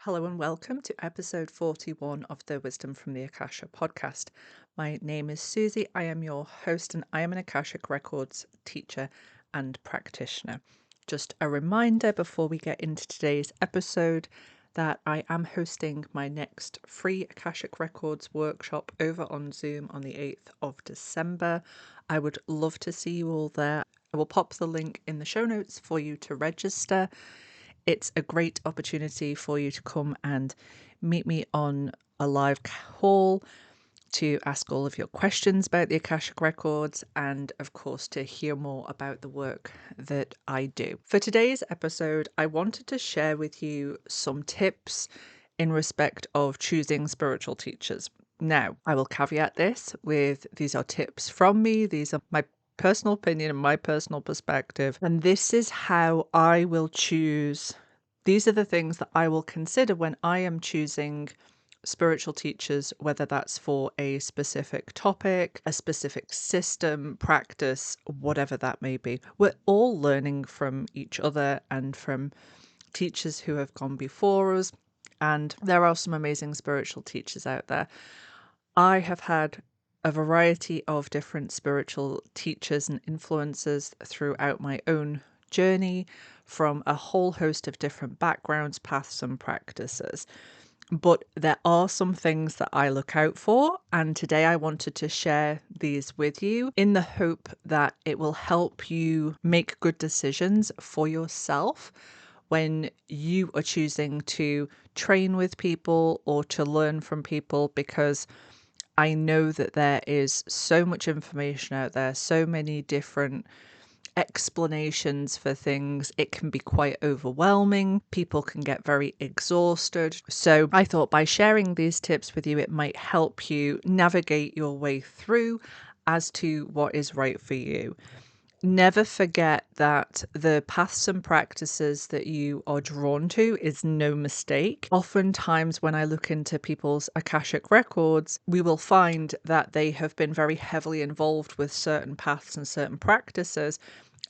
Hello and welcome to episode 41 of the Wisdom from the Akasha podcast. My name is Susie. I am your host and I am an Akashic Records teacher and practitioner. Just a reminder before we get into today's episode that I am hosting my next free Akashic Records workshop over on Zoom on the 8th of December. I would love to see you all there. I will pop the link in the show notes for you to register. It's a great opportunity for you to come and meet me on a live call to ask all of your questions about the Akashic Records and, of course, to hear more about the work that I do. For today's episode, I wanted to share with you some tips in respect of choosing spiritual teachers. Now, I will caveat this with these are tips from me, these are my personal opinion and my personal perspective. And this is how I will choose. These are the things that I will consider when I am choosing spiritual teachers, whether that's for a specific topic, a specific system, practice, whatever that may be. We're all learning from each other and from teachers who have gone before us. And there are some amazing spiritual teachers out there. I have had a variety of different spiritual teachers and influencers throughout my own journey from a whole host of different backgrounds, paths, and practices. But there are some things that I look out for, and today I wanted to share these with you in the hope that it will help you make good decisions for yourself when you are choosing to train with people or to learn from people, because I know that there is so much information out there, so many different explanations for things. It can be quite overwhelming. People can get very exhausted. So I thought by sharing these tips with you, it might help you navigate your way through as to what is right for you. Never forget that the paths and practices that you are drawn to is no mistake. Oftentimes, when I look into people's Akashic records, we will find that they have been very heavily involved with certain paths and certain practices.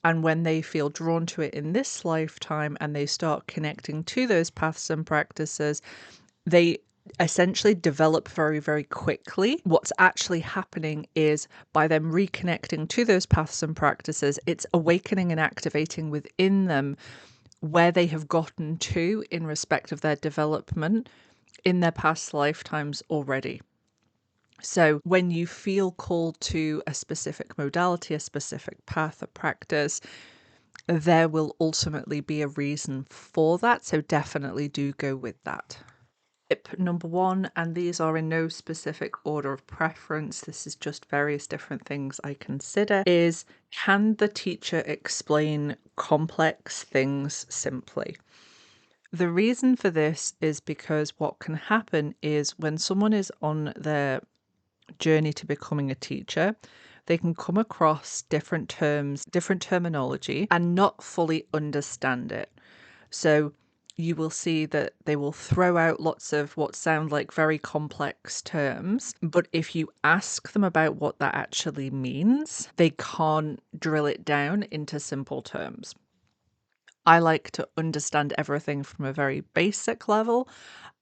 And when they feel drawn to it in this lifetime and they start connecting to those paths and practices, they essentially develop very, very quickly. What's actually happening is by them reconnecting to those paths and practices, it's awakening and activating within them where they have gotten to in respect of their development in their past lifetimes already. So when you feel called to a specific modality, a specific path, a practice, there will ultimately be a reason for that. So definitely do go with that. Tip number one, and these are in no specific order of preference, this is just various different things I consider, is can the teacher explain complex things simply? The reason for this is because what can happen is when someone is on their journey to becoming a teacher, they can come across different terms, different terminology, and not fully understand it. So you will see that they will throw out lots of what sound like very complex terms, but if you ask them about what that actually means, they can't drill it down into simple terms. I like to understand everything from a very basic level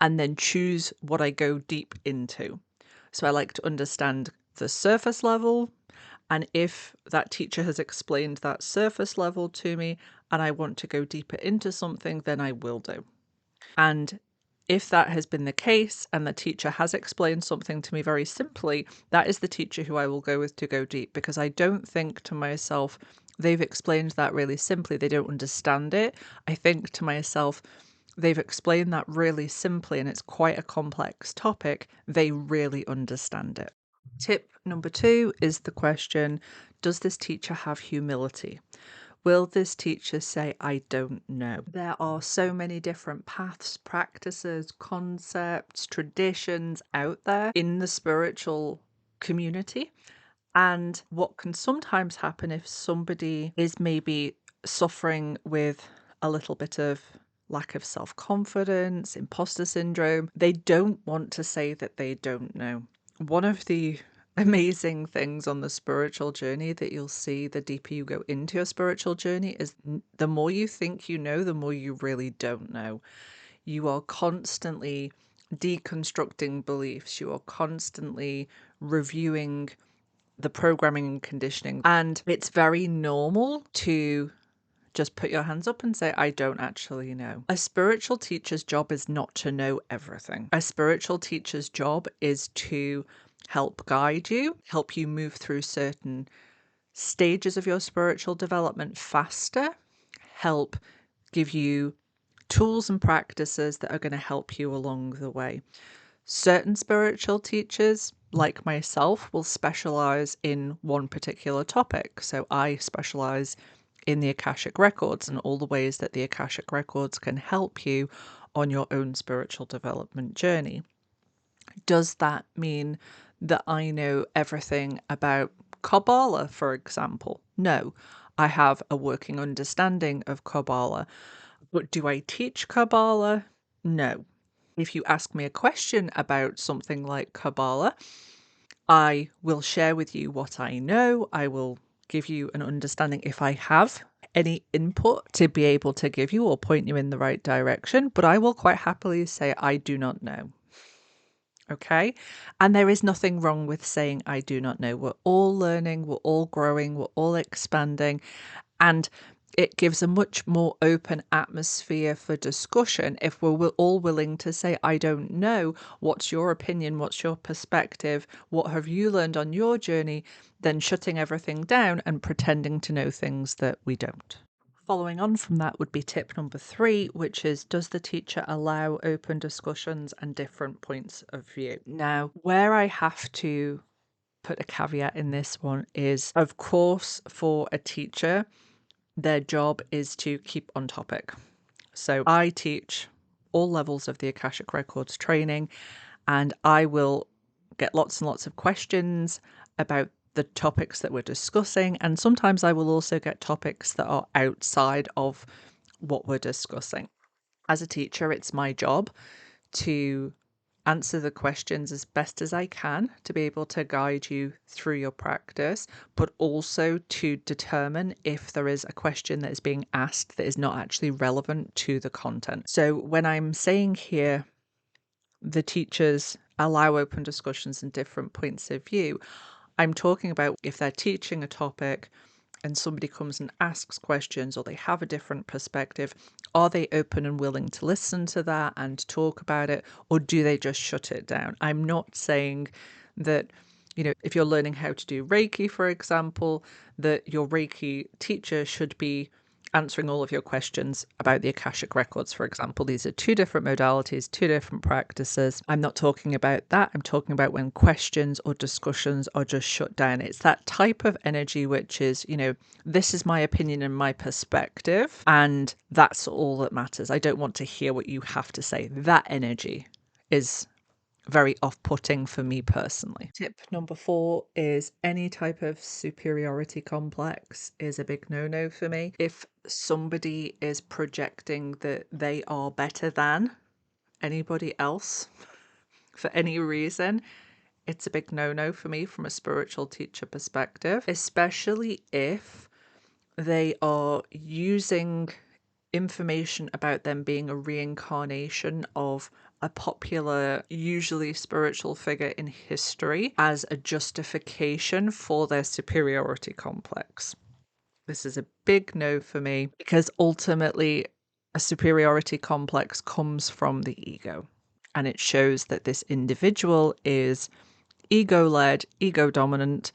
and then choose what I go deep into. So I like to understand the surface level, and if that teacher has explained that surface level to me and I want to go deeper into something, then I will do. And if that has been the case and the teacher has explained something to me very simply, that is the teacher who I will go with to go deep, because I don't think to myself, they've explained that really simply, they don't understand it. I think to myself, they've explained that really simply and it's quite a complex topic. They really understand it. Tip number two is the question, does this teacher have humility? Will this teacher say, I don't know? There are so many different paths, practices, concepts, traditions out there in the spiritual community. And what can sometimes happen if somebody is maybe suffering with a little bit of lack of self-confidence, imposter syndrome, they don't want to say that they don't know. One of the amazing things on the spiritual journey that you'll see the deeper you go into your spiritual journey is the more you think you know, the more you really don't know. You are constantly deconstructing beliefs. You are constantly reviewing the programming and conditioning. And it's very normal to just put your hands up and say, I don't actually know. A spiritual teacher's job is not to know everything. A spiritual teacher's job is to help guide you, help you move through certain stages of your spiritual development faster, help give you tools and practices that are going to help you along the way. Certain spiritual teachers, like myself, will specialize in one particular topic. So I specialize in the Akashic Records and all the ways that the Akashic Records can help you on your own spiritual development journey. Does that mean that I know everything about Kabbalah, for example? No, I have a working understanding of Kabbalah. But do I teach Kabbalah? No. If you ask me a question about something like Kabbalah, I will share with you what I know. I will give you an understanding if I have any input to be able to give you or point you in the right direction, but I will quite happily say I do not know. Okay. And there is nothing wrong with saying I do not know. We're all learning, we're all growing, we're all expanding. And it gives a much more open atmosphere for discussion if we're all willing to say, I don't know, what's your opinion, what's your perspective, what have you learned on your journey, than shutting everything down and pretending to know things that we don't. Following on from that would be tip number 3, which is, does the teacher allow open discussions and different points of view? Now, where I have to put a caveat in this one is, of course, for a teacher, their job is to keep on topic. So I teach all levels of the Akashic Records training, and I will get lots and lots of questions about the topics that we're discussing. And sometimes I will also get topics that are outside of what we're discussing. As a teacher, it's my job to answer the questions as best as I can to be able to guide you through your practice, but also to determine if there is a question that is being asked that is not actually relevant to the content. So when I'm saying here, the teachers allow open discussions and different points of view, I'm talking about if they're teaching a topic and somebody comes and asks questions or they have a different perspective, are they open and willing to listen to that and talk about it, or do they just shut it down? I'm not saying that, if you're learning how to do Reiki, for example, that your Reiki teacher should be answering all of your questions about the Akashic Records, for example. These are two different modalities, two different practices. I'm not talking about that. I'm talking about when questions or discussions are just shut down. It's that type of energy which is, this is my opinion and my perspective, and that's all that matters. I don't want to hear what you have to say. That energy is very off-putting for me personally. Tip number 4 is any type of superiority complex is a big no-no for me. If somebody is projecting that they are better than anybody else for any reason, it's a big no-no for me from a spiritual teacher perspective, especially if they are using information about them being a reincarnation of a popular, usually spiritual figure in history as a justification for their superiority complex. This is a big no for me because ultimately a superiority complex comes from the ego, and it shows that this individual is ego-led, ego-dominant,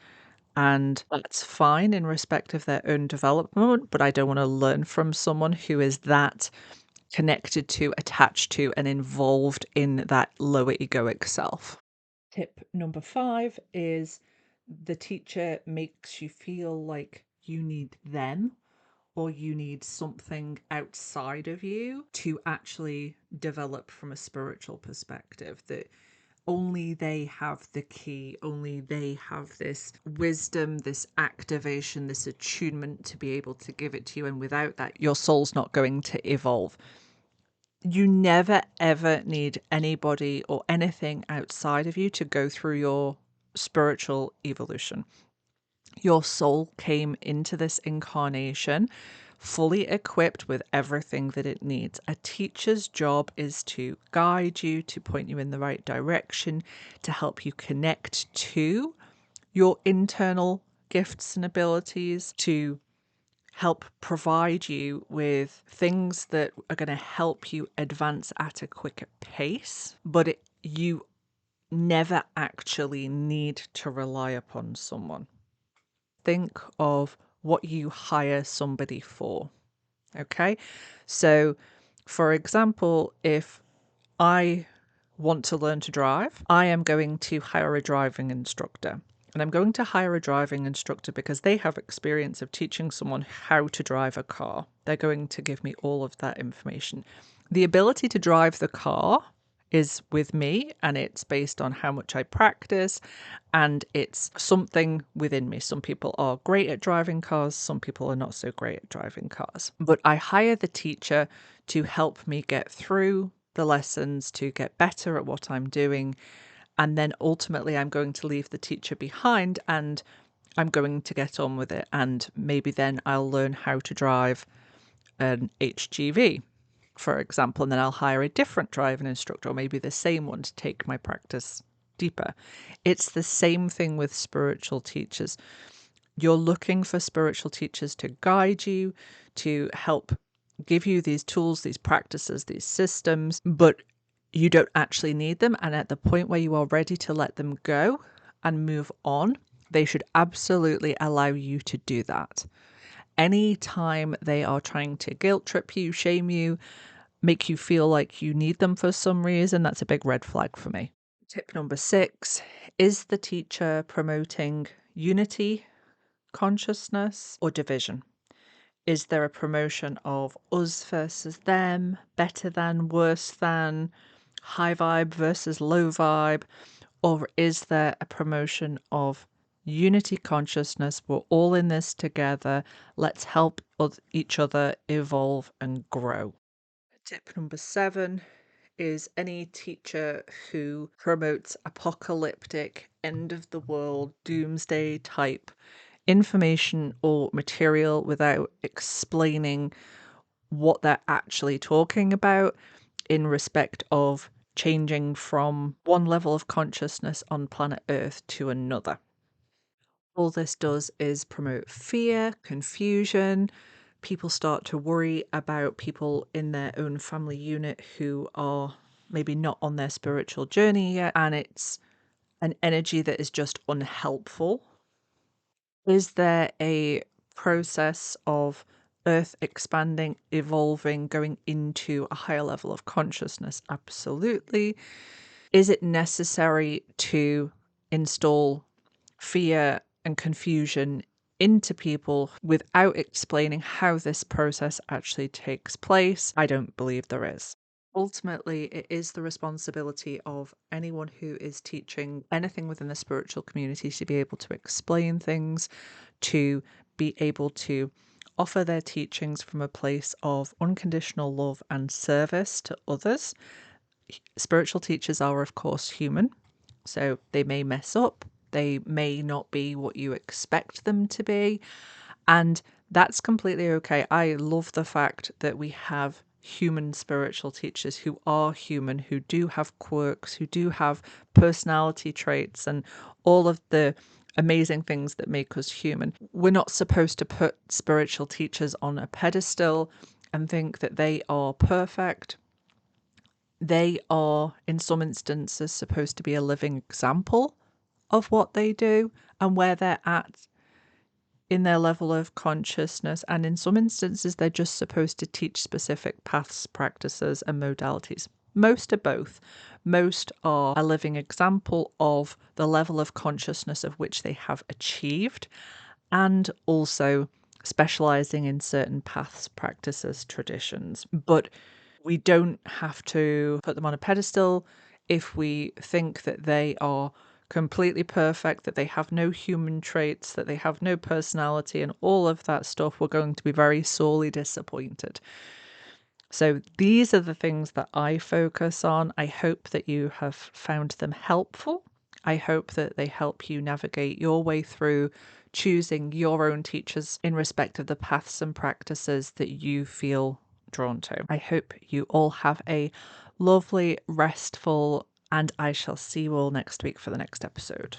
and that's fine in respect of their own development, but I don't want to learn from someone who is that connected to, attached to, and involved in that lower egoic self. Tip number 5 is the teacher makes you feel like you need them or you need something outside of you to actually develop from a spiritual perspective, that only they have the key, only they have this wisdom, this activation, this attunement to be able to give it to you. And without that, your soul's not going to evolve. You never, ever need anybody or anything outside of you to go through your spiritual evolution. Your soul came into this incarnation fully equipped with everything that it needs. A teacher's job is to guide you, to point you in the right direction, to help you connect to your internal gifts and abilities, to help provide you with things that are going to help you advance at a quicker pace. But you never actually need to rely upon someone. Think of what you hire somebody for. Okay. So, for example, if I want to learn to drive, I am going to hire a driving instructor. And I'm going to hire a driving instructor because they have experience of teaching someone how to drive a car. They're going to give me all of that information. The ability to drive the car is with me, and it's based on how much I practice, and it's something within me. Some people are great at driving cars, some people are not so great at driving cars. But I hire the teacher to help me get through the lessons, to get better at what I'm doing. And then ultimately, I'm going to leave the teacher behind and I'm going to get on with it. And maybe then I'll learn how to drive an HGV, for example, and then I'll hire a different driving instructor, or maybe the same one, to take my practice deeper. It's the same thing with spiritual teachers. You're looking for spiritual teachers to guide you, to help give you these tools, these practices, these systems, but you don't actually need them. And at the point where you are ready to let them go and move on, they should absolutely allow you to do that. Anytime they are trying to guilt trip you, shame you, make you feel like you need them for some reason, that's a big red flag for me. Tip number 6, is the teacher promoting unity, consciousness, or division? Is there a promotion of us versus them, better than, worse than, high vibe versus low vibe? Or is there a promotion of unity consciousness? We're all in this together. Let's help each other evolve and grow. Tip number 7 is any teacher who promotes apocalyptic, end of the world, doomsday type information or material without explaining what they're actually talking about in respect of changing from one level of consciousness on planet Earth to another. All this does is promote fear, confusion. People start to worry about people in their own family unit who are maybe not on their spiritual journey yet, and it's an energy that is just unhelpful. Is there a process of Earth expanding, evolving, going into a higher level of consciousness? Absolutely. Is it necessary to install fear and confusion into people without explaining how this process actually takes place? I don't believe there is. Ultimately, it is the responsibility of anyone who is teaching anything within the spiritual community to be able to explain things, to be able to offer their teachings from a place of unconditional love and service to others. Spiritual teachers are, of course, human, so they may mess up. They may not be what you expect them to be. And that's completely okay. I love the fact that we have human spiritual teachers who are human, who do have quirks, who do have personality traits and all of the amazing things that make us human. We're not supposed to put spiritual teachers on a pedestal and think that they are perfect. They are, in some instances, supposed to be a living example of what they do and where they're at in their level of consciousness. And in some instances, they're just supposed to teach specific paths, practices, and modalities. Most are both. Most are a living example of the level of consciousness of which they have achieved, and also specializing in certain paths, practices, traditions. But we don't have to put them on a pedestal if we think that they are completely perfect, that they have no human traits, that they have no personality, and all of that stuff. We're going to be very sorely disappointed. So these are the things that I focus on. I hope that you have found them helpful. I hope that they help you navigate your way through choosing your own teachers in respect of the paths and practices that you feel drawn to. I hope you all have a lovely, restful, and I shall see you all next week for the next episode.